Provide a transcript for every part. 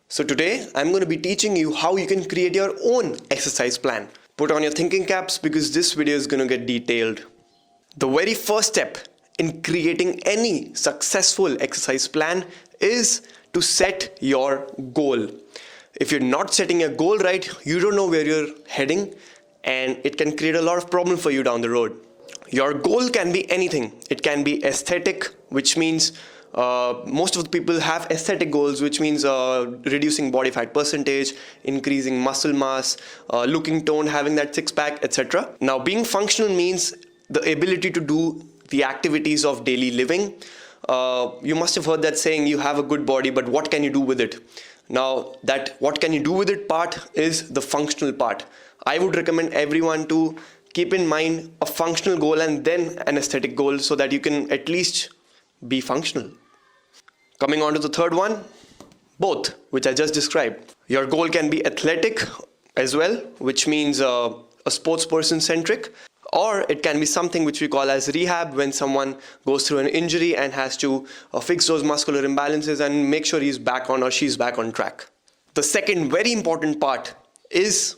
So today I'm going to be teaching you how you can create your own exercise plan. Put on your thinking caps because this video is going to get detailed. The very first step in creating any successful exercise plan is to set your goal. If you're not setting a goal right, you don't know where you're heading and it can create a lot of problem for you down the road. Your goal can be anything. It can be aesthetic, which means most of the people have aesthetic goals, which means reducing body fat percentage, increasing muscle mass, looking toned, having that six-pack, etc. Now, being functional means the ability to do the activities of daily living. You must have heard that saying, you have a good body, but what can you do with it? Now, that what can you do with it part is the functional part. I would recommend everyone to keep in mind a functional goal and then an aesthetic goal so that you can at least be functional. Coming on to the third one, both, which I just described. Your goal can be athletic as well, which means a sports person centric, or it can be something which we call as rehab, when someone goes through an injury and has to fix those muscular imbalances and make sure he's back on or she's back on track. The second very important part is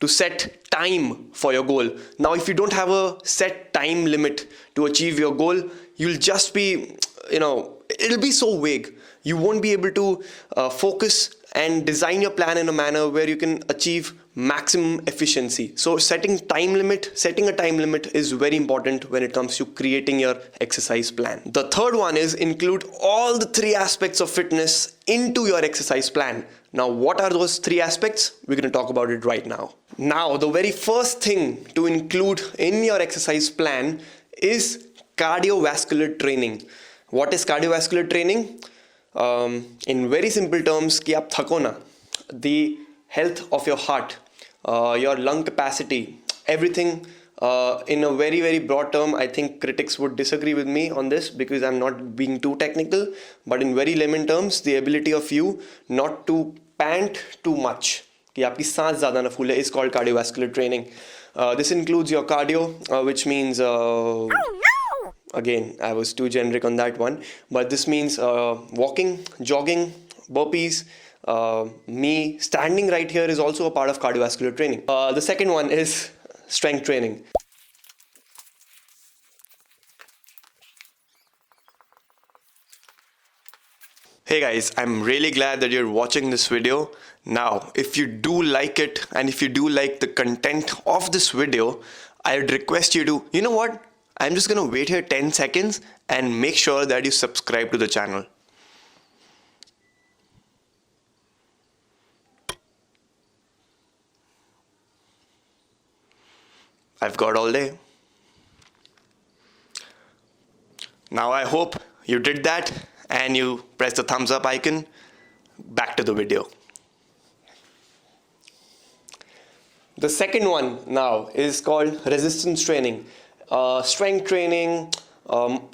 to set time for your goal. Now, if you don't have a set time limit to achieve your goal, you'll just be, it'll be so vague. You won't be able to focus and design your plan in a manner where you can achieve maximum efficiency. So setting a time limit is very important when it comes to creating your exercise plan. The third one is include all the three aspects of fitness into your exercise plan. Now, what are those three aspects? We're going to talk about it right now. Now, the very first thing to include in your exercise plan is cardiovascular training. What is cardiovascular training? In very simple terms, कि आप थको ना, the health of your heart, your lung capacity, everything. In a very, very broad term, I think critics would disagree with me on this because I'm not being too technical, but in very layman terms, the ability of you not to pant too much, कि आपकी सांस ज़्यादा ना फूले, is called cardiovascular training. This includes your cardio, which means again, I was too generic on that one, but this means walking, jogging, burpees. Me standing right here is also a part of cardiovascular training. The second one is strength training. Hey guys, I'm really glad that you're watching this video. Now, if you do like it and if you do like the content of this video, I would request you to, you know what? I'm just going to wait here 10 seconds and make sure that you subscribe to the channel. I've got all day. Now I hope you did that and you press the thumbs up icon. Back to the video. The second one now is called resistance training. Strength training,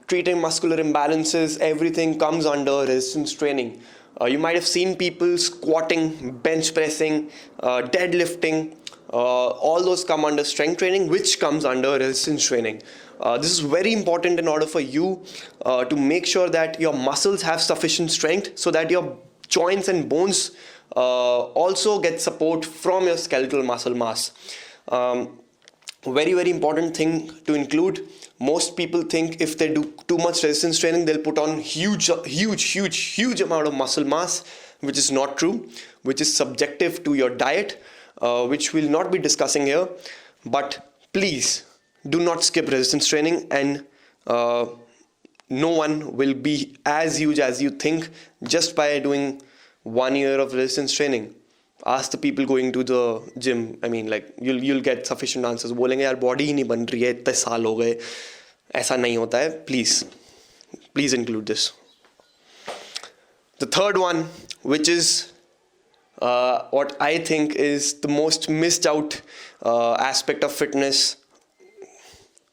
treating muscular imbalances, everything comes under resistance training. You might have seen people squatting, bench pressing, deadlifting. All those come under strength training, which comes under resistance training. This is very important in order for you to make sure that your muscles have sufficient strength so that your joints and bones also get support from your skeletal muscle mass. Very, very important thing to include. Most people think if they do too much resistance training, they'll put on huge amount of muscle mass, which is not true, which is subjective to your diet, which we'll not be discussing here. But please do not skip resistance training, and no one will be as huge as you think just by doing 1 year of resistance training. Ask the people going to the gym. I mean, like you'll get sufficient answers. बोलेंगे यार body ही नहीं बन रही है, इतने साल हो गए, ऐसा नहीं होता है. Please include this. The third one, which is what I think is the most missed out aspect of fitness,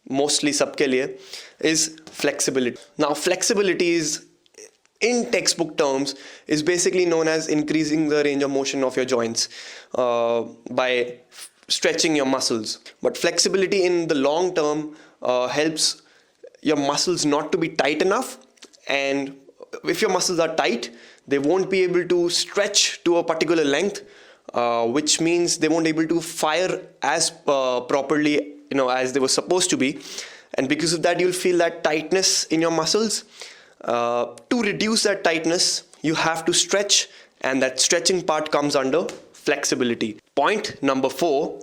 mostly सबके लिए, is flexibility. Now, flexibility is, in textbook terms, is basically known as increasing the range of motion of your joints by stretching your muscles. But flexibility in the long term helps your muscles not to be tight enough, and if your muscles are tight, They won't be able to stretch to a particular length, which means they won't be able to fire as properly, as they were supposed to be. And because of that, you'll feel that tightness in your muscles. To reduce that tightness, you have to stretch, and that stretching part comes under flexibility. Point number 4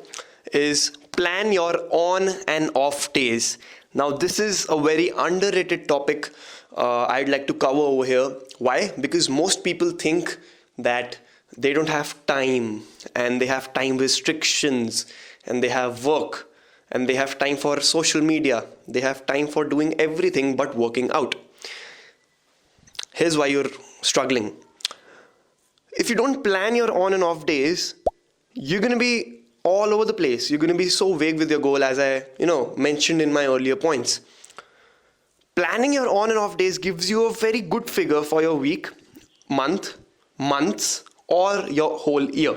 is plan your on and off days. Now, this is a very underrated topic I'd like to cover over here. Why? Because most people think that they don't have time, and they have time restrictions, and they have work, and they have time for social media. They have time for doing everything but working out. Here's why you're struggling. If you don't plan your on and off days, you're going to be all over the place. You're going to be so vague with your goal, as I mentioned in my earlier points. Planning your on and off days gives you a very good figure for your week, month, months, or your whole year.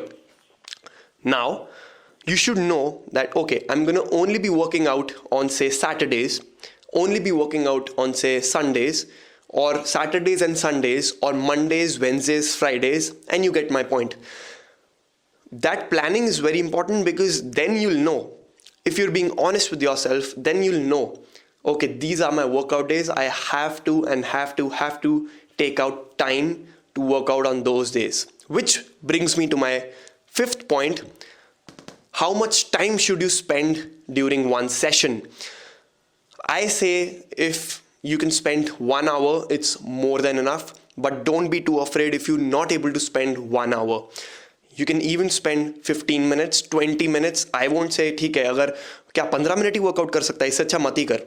Now, you should know that, okay, I'm going to only be working out on, say, Saturdays, only be working out on, say, Sundays, or Saturdays and Sundays, or Mondays, Wednesdays, Fridays, and you get my point. That planning is very important, because then you'll know. If you're being honest with yourself, then you'll know, okay, these are my workout days. I have to take out time to work out on those days. Which brings me to my 5th point. How much time should you spend during one session? I say if you can spend 1 hour, it's more than enough. But don't be too afraid if you're not able to spend 1 hour. You can even spend 15 minutes, 20 minutes. I won't say, ठीक है, अगर क्या 15 minute ही workout कर सकता है, इससे अच्छा मत ही कर.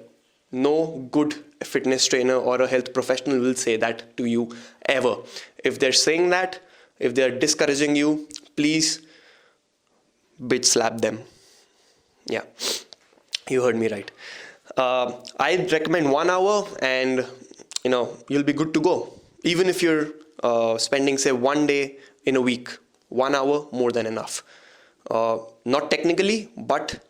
No good fitness trainer or a health professional will say that to you ever. If they're saying that, if they're discouraging you, please bitch slap them. Yeah, you heard me right. I recommend 1 hour, and you'll be good to go. Even if you're spending, say, 1 day in a week, 1 hour, more than enough. Not technically, but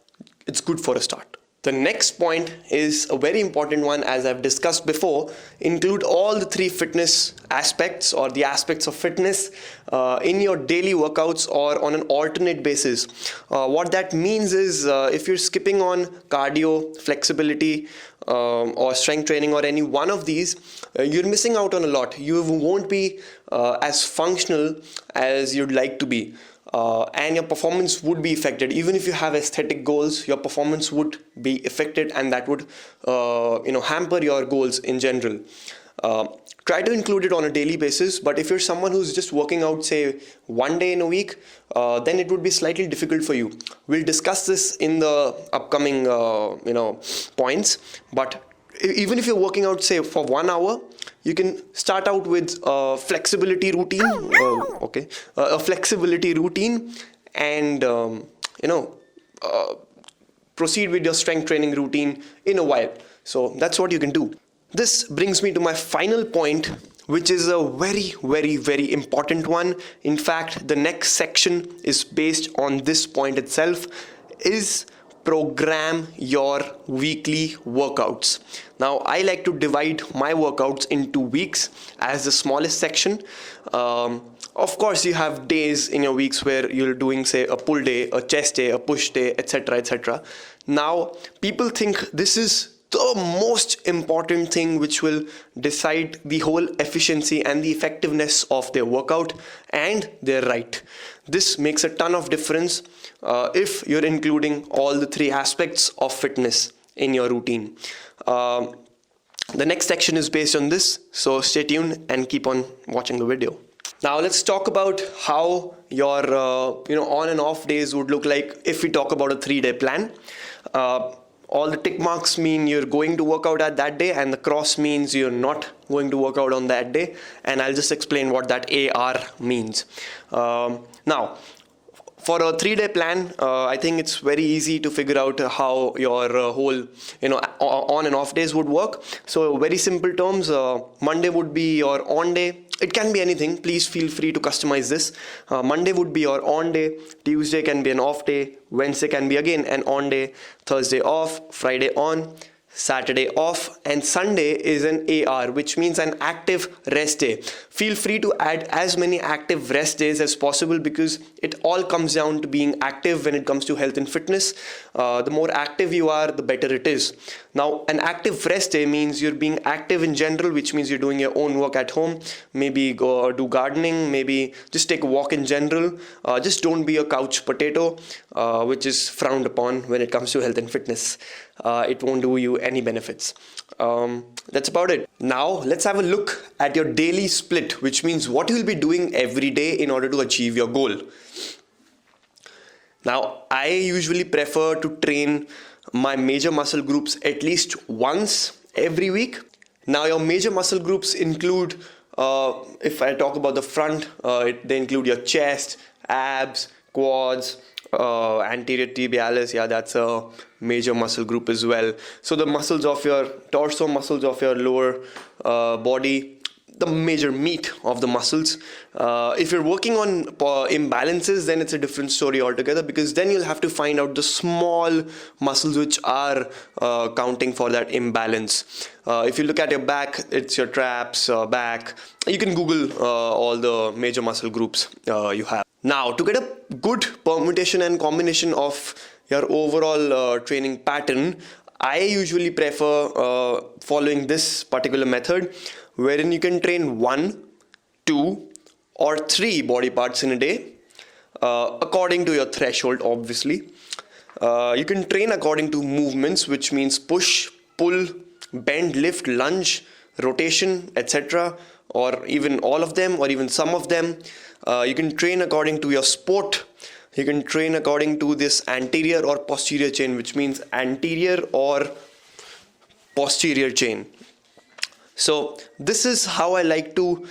it's good for a start. The next point is a very important one, as I've discussed before. Include all the 3 fitness aspects, or the aspects of fitness, in your daily workouts or on an alternate basis. What that means is, if you're skipping on cardio, flexibility, or strength training, or any one of these, you're missing out on a lot. You won't be as functional as you'd like to be. And your performance would be affected. Even if you have aesthetic goals, your performance would be affected, and that would hamper your goals in general. Try to include it on a daily basis, but if you're someone who's just working out, say, 1 day in a week, then it would be slightly difficult for you. We'll discuss this in the upcoming points. But even if you're working out, say, for 1 hour, you can start out with a flexibility routine, a flexibility routine, and proceed with your strength training routine in a while. So that's what you can do. This brings me to my final point, which is a very, very, very important one. In fact, the next section is based on this point itself, is program your weekly workouts. Now, I like to divide my workouts into weeks as the smallest section. Of course, you have days in your weeks where you're doing, say, a pull day, a chest day, a push day, etc., etc. Now, people think this is the most important thing which will decide the whole efficiency and the effectiveness of their workout, and they're right. This makes a ton of difference if you're including all the 3 aspects of fitness in your routine. The next section is based on this, so stay tuned and keep on watching the video. Now let's talk about how your on and off days would look like if we talk about a 3-day plan. All the tick marks mean you're going to work out at that day, and the cross means you're not going to work out on that day. And I'll just explain what that AR means. Now, for a 3-day plan, I think it's very easy to figure out how your whole on and off days would work. So very simple terms, Monday would be your on day. It can be anything. Please feel free to customize this. Monday would be your on day. Tuesday can be an off day. Wednesday can be again an on day. Thursday off. Friday on. Saturday off, and Sunday is an AR, which means an active rest day. Feel free to add as many active rest days as possible because it all comes down to being active when it comes to health and fitness. The more active you are, the better it is. Now, an active rest day means you're being active in general, which means you're doing your own work at home. Maybe go do gardening, maybe just take a walk in general. Just don't be a couch potato, which is frowned upon when it comes to health and fitness. It won't do you any benefits. That's about it. Now let's have a look at your daily split, which means what you will be doing every day in order to achieve your goal. Now, I usually prefer to train my major muscle groups at least once every week. Now, your major muscle groups include, if I talk about the front, they include your chest, abs, quads, anterior tibialis. Yeah, that's a major muscle group as well. So the muscles of your torso, muscles of your lower body, the major meat of the muscles. If you're working on imbalances, then it's a different story altogether, because then you'll have to find out the small muscles which are counting for that imbalance. If you look at your back, it's your traps, back. You can Google all the major muscle groups you have. Now, to get a good permutation and combination of your overall training pattern, I usually prefer following this particular method, wherein you can train 1, 2, or 3 body parts in a day, according to your threshold, obviously. You can train according to movements, which means push, pull, bend, lift, lunge, rotation, etc., or even all of them, or even some of them. You can train according to your sport. You can train according to this anterior or posterior chain, which means anterior or posterior chain. So this is how I like to,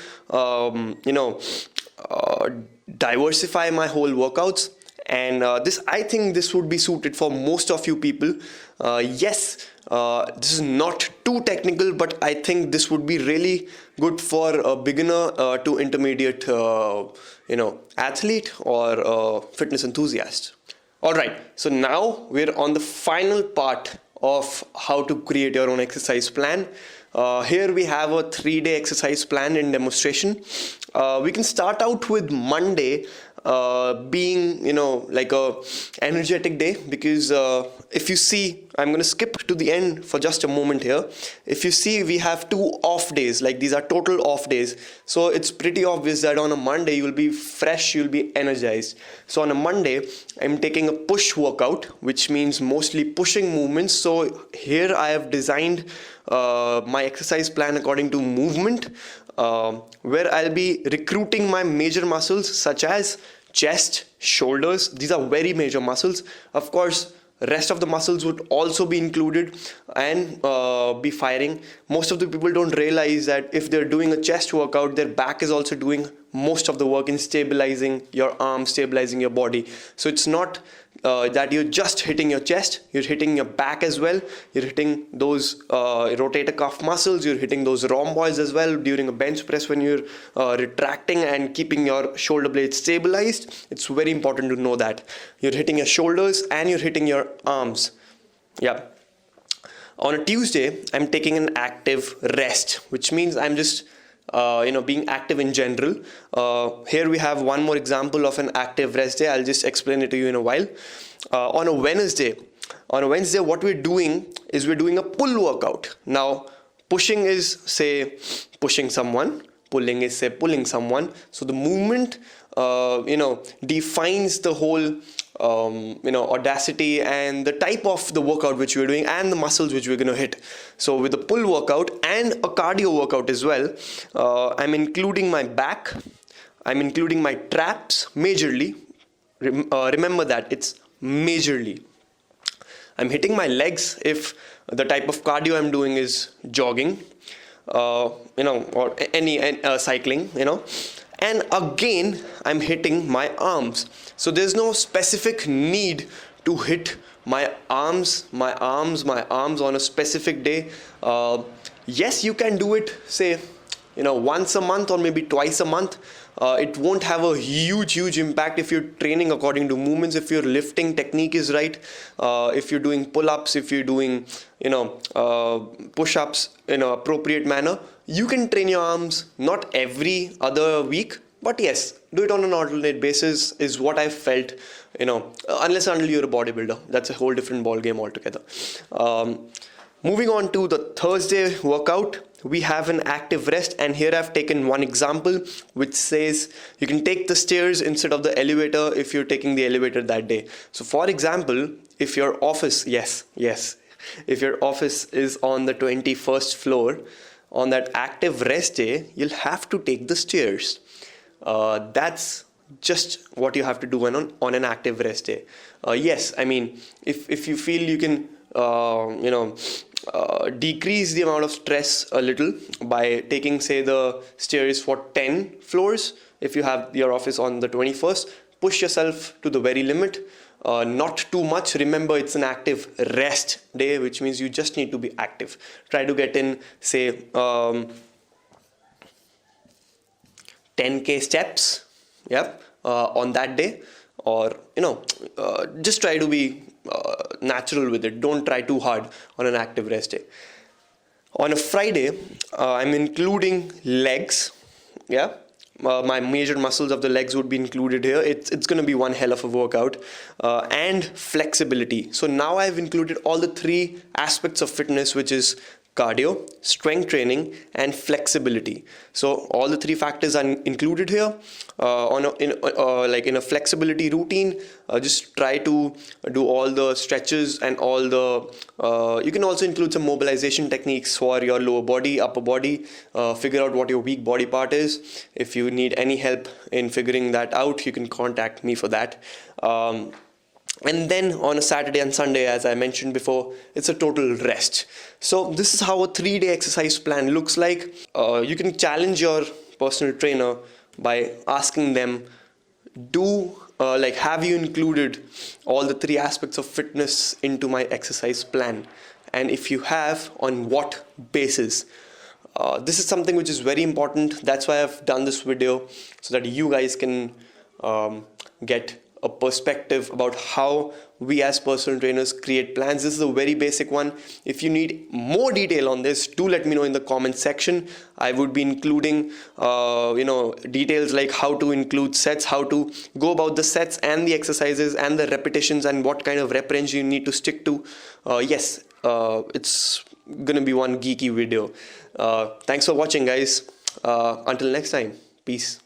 diversify my whole workouts. And I think this would be suited for most of you people. Yes, this is not too technical, but I think this would be really good for a beginner to intermediate, athlete or fitness enthusiast. All right, so now we're on the final part of how to create your own exercise plan. Here we have a 3-day exercise plan in demonstration. We can start out with Monday being, like a energetic day, because if you see, I'm going to skip to the end for just a moment here. If you see, we have 2 off days, like these are total off days. So it's pretty obvious that on a Monday you'll be fresh, you'll be energized. So on a Monday, I'm taking a push workout, which means mostly pushing movements. So here I have designed my exercise plan according to movement, where I'll be recruiting my major muscles such as chest, shoulders. These are very major muscles. Of course, rest of the muscles would also be included and be firing. Most of the people don't realize that if they're doing a chest workout, their back is also doing most of the work in stabilizing your arms, stabilizing your body. So it's not that you're just hitting your chest, you're hitting your back as well, you're hitting those rotator cuff muscles, you're hitting those rhomboids as well during a bench press when you're retracting and keeping your shoulder blades stabilized. It's very important to know that you're hitting your shoulders and you're hitting your arms. Yeah. On a Tuesday, I'm taking an active rest, which means I'm just being active in general. Here we have one more example of an active rest day. I'll just explain it to you in a while. On a Wednesday, what we're doing is we're doing a pull workout. Now, pushing is, say, pushing someone. Pulling is, say, pulling someone. So the movement, defines the whole audacity and the type of the workout which we're doing and the muscles which we're going to hit. So with the pull workout and a cardio workout as well, I'm including my back, I'm including my traps majorly. Remember that it's majorly. I'm hitting my legs if the type of cardio I'm doing is jogging, or any cycling, and again I'm hitting my arms. So there's no specific need to hit my arms on a specific day. Yes, you can do it, say, once a month or maybe twice a month, It won't have a huge impact if you're training according to movements, if your lifting technique is right, if you're doing pull-ups, if you're doing push-ups in an appropriate manner. You can train your arms not every other week, but yes, do it on an alternate basis is what I felt, unless and until you're a bodybuilder. That's a whole different ball game altogether. Moving on to the Thursday workout, we have an active rest, and here I've taken one example which says you can take the stairs instead of the elevator if you're taking the elevator that day. So for example, if your office, if your office is on the 21st floor, on that active rest day, you'll have to take the stairs. That's just what you have to do on an active rest day. Yes, I mean, if you feel you can, decrease the amount of stress a little by taking, say, the stairs for 10 floors. If you have your office on the 21st, push yourself to the very limit. Not too much. Remember, it's an active rest day, which means you just need to be active. Try to get in, say, 10k steps, on that day, or just try to be natural with it. Don't try too hard on an active rest day. On a Friday, I'm including legs. My major muscles of the legs would be included here. It's going to be one hell of a workout, and flexibility. So now I've included all the three aspects of fitness, which is cardio, strength training, and flexibility. So all the three factors are included here. In a flexibility routine, just try to do all the stretches and all the. You can also include some mobilization techniques for your lower body, upper body. Figure out what your weak body part is. If you need any help in figuring that out, you can contact me for that. And then on a Saturday and Sunday, as I mentioned before, it's a total rest. So this is how a 3-day exercise plan looks like. You can challenge your personal trainer by asking them, have you included all the three aspects of fitness into my exercise plan? And if you have, on what basis? This is something which is very important. That's why I've done this video, so that you guys can get a perspective about how we as personal trainers create plans. This is a very basic one. If you need more detail on this, do let me know in the comment section. I would be including details like how to include sets, how to go about the sets and the exercises and the repetitions, and what kind of rep range you need to stick to. It's gonna be one geeky video. Thanks for watching, guys. Until next time, peace.